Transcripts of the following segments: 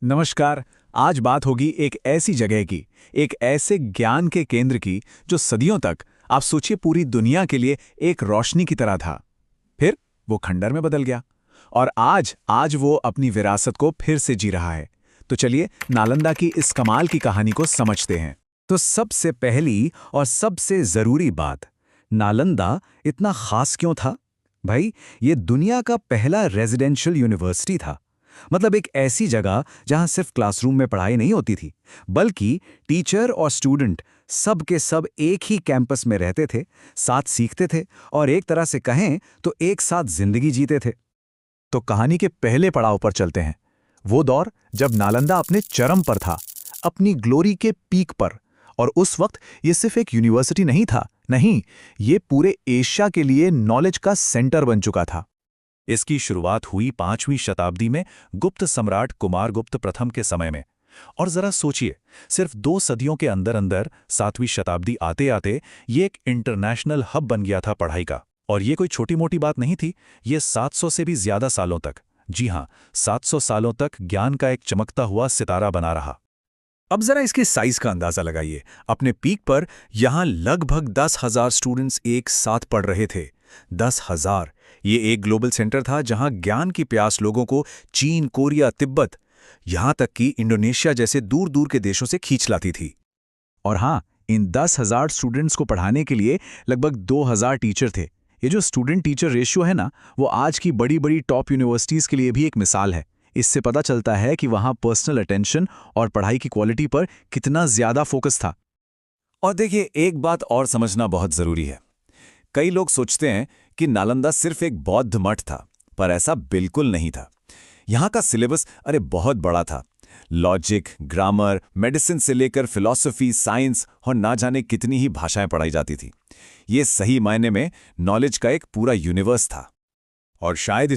नमस्कार। आज बात होगी एक ऐसी जगह की, एक ऐसे ज्ञान के केंद्र की जो सदियों तक, आप सोचिए, पूरी दुनिया के लिए एक रोशनी की तरह था। फिर वो खंडर में बदल गया और आज वो अपनी विरासत को फिर से जी रहा है। तो चलिए नालंदा की इस कमाल की कहानी को समझते हैं। तो सबसे पहली और सबसे जरूरी बात, नालंदा इतना खास क्यों था? भाई, ये दुनिया का पहला रेजिडेंशियल यूनिवर्सिटी था। मतलब एक ऐसी जगह जहां सिर्फ क्लासरूम में पढ़ाई नहीं होती थी, बल्कि टीचर और स्टूडेंट सब के सब एक ही कैंपस में रहते थे, साथ सीखते थे और एक तरह से कहें तो एक साथ जिंदगी जीते थे। तो कहानी के पहले पड़ाव पर चलते हैं। वो दौर जब नालंदा अपने चरम पर था, अपनी ग्लोरी के पीक पर। और उस वक्त ये सिर्फ एक यूनिवर्सिटी नहीं था, नहीं, ये पूरे एशिया के लिए नॉलेज का सेंटर बन चुका था। इसकी शुरुआत हुई 5वीं शताब्दी में गुप्त सम्राट कुमारगुप्त प्रथम के समय में। और जरा सोचिए, सिर्फ 2 सदियों के अंदर अंदर 7वीं शताब्दी आते आते ये एक इंटरनेशनल हब बन गया था पढ़ाई का। और ये कोई छोटी मोटी बात नहीं थी, ये 700 से भी ज्यादा सालों तक, जी हाँ, 700 सालों तक ज्ञान का एक चमकता हुआ सितारा बना रहा। अब जरा इसके साइज का अंदाजा लगाइए। अपने पीक पर यहां लगभग 10,000 स्टूडेंट्स एक साथ पढ़ रहे थे। 10,000। ये एक ग्लोबल सेंटर था जहां ज्ञान की प्यास लोगों को चीन, कोरिया, तिब्बत, यहां तक कि इंडोनेशिया जैसे दूर दूर के देशों से खींच लाती थी। और हाँ, इन 10,000 स्टूडेंट्स को पढ़ाने के लिए लगभग 2,000 टीचर थे। ये जो स्टूडेंट टीचर रेशियो है ना, वो आज की बड़ी बड़ी टॉप यूनिवर्सिटीज़ के लिए भी एक मिसाल है। इससे पता चलता है कि वहाँ पर्सनल अटेंशन और पढ़ाई की क्वालिटी पर कितना ज़्यादा फोकस था। और देखिए, एक बात और समझना बहुत जरूरी है। कई लोग सोचते हैं कि नालंदा सिर्फ एक बौद्ध मठ था, पर ऐसा बिल्कुल नहीं था। यहाँ का सिलेबस बहुत बड़ा था। लॉजिक, ग्रामर, मेडिसिन से लेकर फिलॉसफी, साइंस और ना जाने कितनी ही भाषाएं पढ़ाई जाती थी। ये सही मायने में नॉलेज का एक पूरा यूनिवर्स था। और शायद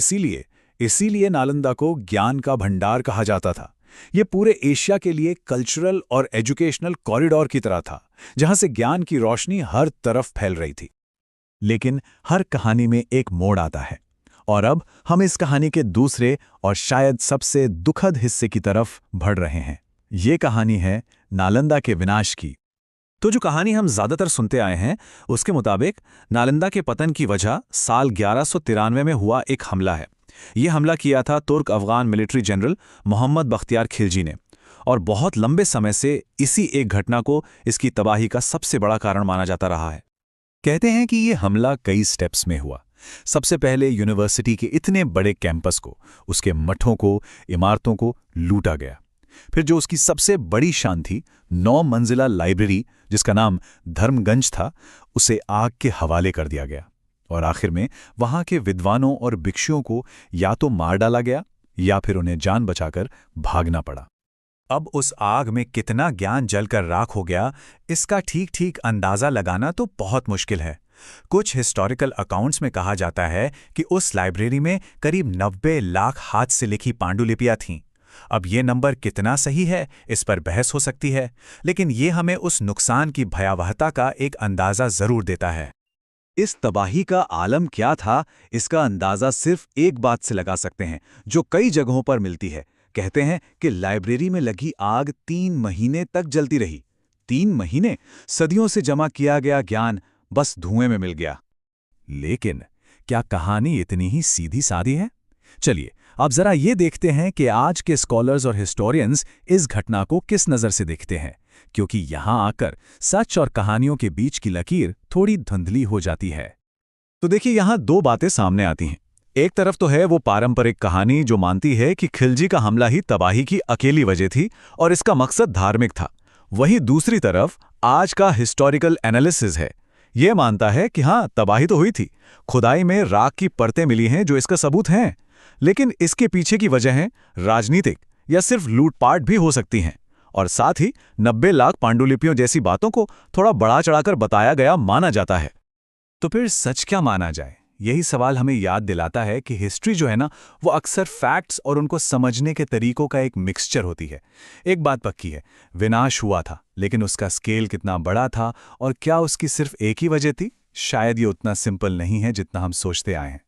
इसीलिए नालंदा को ज्ञान का भंडार कहा जाता था। ये पूरे एशिया के लिए कल्चरल और एजुकेशनल कॉरिडोर की तरह था, जहां से ज्ञान की रोशनी हर तरफ फैल रही थी। लेकिन हर कहानी में एक मोड़ आता है, और अब हम इस कहानी के दूसरे और शायद सबसे दुखद हिस्से की तरफ बढ़ रहे हैं। ये कहानी है नालंदा के विनाश की। तो जो कहानी हम ज्यादातर सुनते आए हैं, उसके मुताबिक नालंदा के पतन की वजह साल 1193 में हुआ एक हमला है। यह हमला किया था तुर्क अफगान मिलिट्री जनरल मोहम्मद बख्तियार खिलजी ने, और बहुत लंबे समय से इसी एक घटना को इसकी तबाही का सबसे बड़ा कारण माना जाता रहा है। कहते हैं कि ये हमला कई स्टेप्स में हुआ। सबसे पहले यूनिवर्सिटी के इतने बड़े कैंपस को, उसके मठों को, इमारतों को लूटा गया। फिर जो उसकी सबसे बड़ी शान थी, 9 मंजिला लाइब्रेरी जिसका नाम धर्मगंज था, उसे आग के हवाले कर दिया गया। और आखिर में वहां के विद्वानों और भिक्षुओं को या तो मार डाला गया या फिर उन्हें जान बचाकर भागना पड़ा। अब उस आग में कितना ज्ञान जलकर राख हो गया, इसका ठीक ठीक अंदाजा लगाना तो बहुत मुश्किल है। कुछ हिस्टोरिकल अकाउंट्स में कहा जाता है कि उस लाइब्रेरी में करीब 90 लाख हाथ से लिखी पांडुलिपियां थीं। अब ये नंबर कितना सही है, इस पर बहस हो सकती है, लेकिन ये हमें उस नुकसान की भयावहता का एक अंदाजा जरूर देता है। इस तबाही का आलम क्या था, इसका अंदाजा सिर्फ एक बात से लगा सकते हैं, जो कई जगहों पर मिलती है। कहते हैं कि लाइब्रेरी में लगी आग 3 महीने तक जलती रही। 3 महीने! सदियों से जमा किया गया ज्ञान बस धुएं में मिल गया। लेकिन क्या कहानी इतनी ही सीधी सादी है? चलिए अब जरा ये देखते हैं कि आज के स्कॉलर्स और हिस्टोरियंस इस घटना को किस नज़र से देखते हैं, क्योंकि यहां आकर सच और कहानियों के बीच की लकीर थोड़ी धुंधली हो जाती है। तो देखिए, यहां 2 बातें सामने आती हैं। एक तरफ तो है वो पारंपरिक कहानी जो मानती है कि खिलजी का हमला ही तबाही की अकेली वजह थी और इसका मकसद धार्मिक था। वहीं दूसरी तरफ आज का हिस्टोरिकल एनालिसिस है। यह मानता है कि हाँ, तबाही तो हुई थी, खुदाई में राख की परतें मिली हैं जो इसका सबूत हैं, लेकिन इसके पीछे की वजहें राजनीतिक या सिर्फ लूटपाट भी हो सकती हैं। और साथ ही 90 लाख पांडुलिपियों जैसी बातों को थोड़ा बढ़ा चढ़ाकर बताया गया माना जाता है। तो फिर सच क्या माना जाए? यही सवाल हमें याद दिलाता है कि हिस्ट्री जो है ना, वो अक्सर फैक्ट्स और उनको समझने के तरीकों का एक मिक्सचर होती है। एक बात पक्की है, विनाश हुआ था, लेकिन उसका स्केल कितना बड़ा था और क्या उसकी सिर्फ एक ही वजह थी? शायद ये उतना सिंपल नहीं है जितना हम सोचते आए हैं।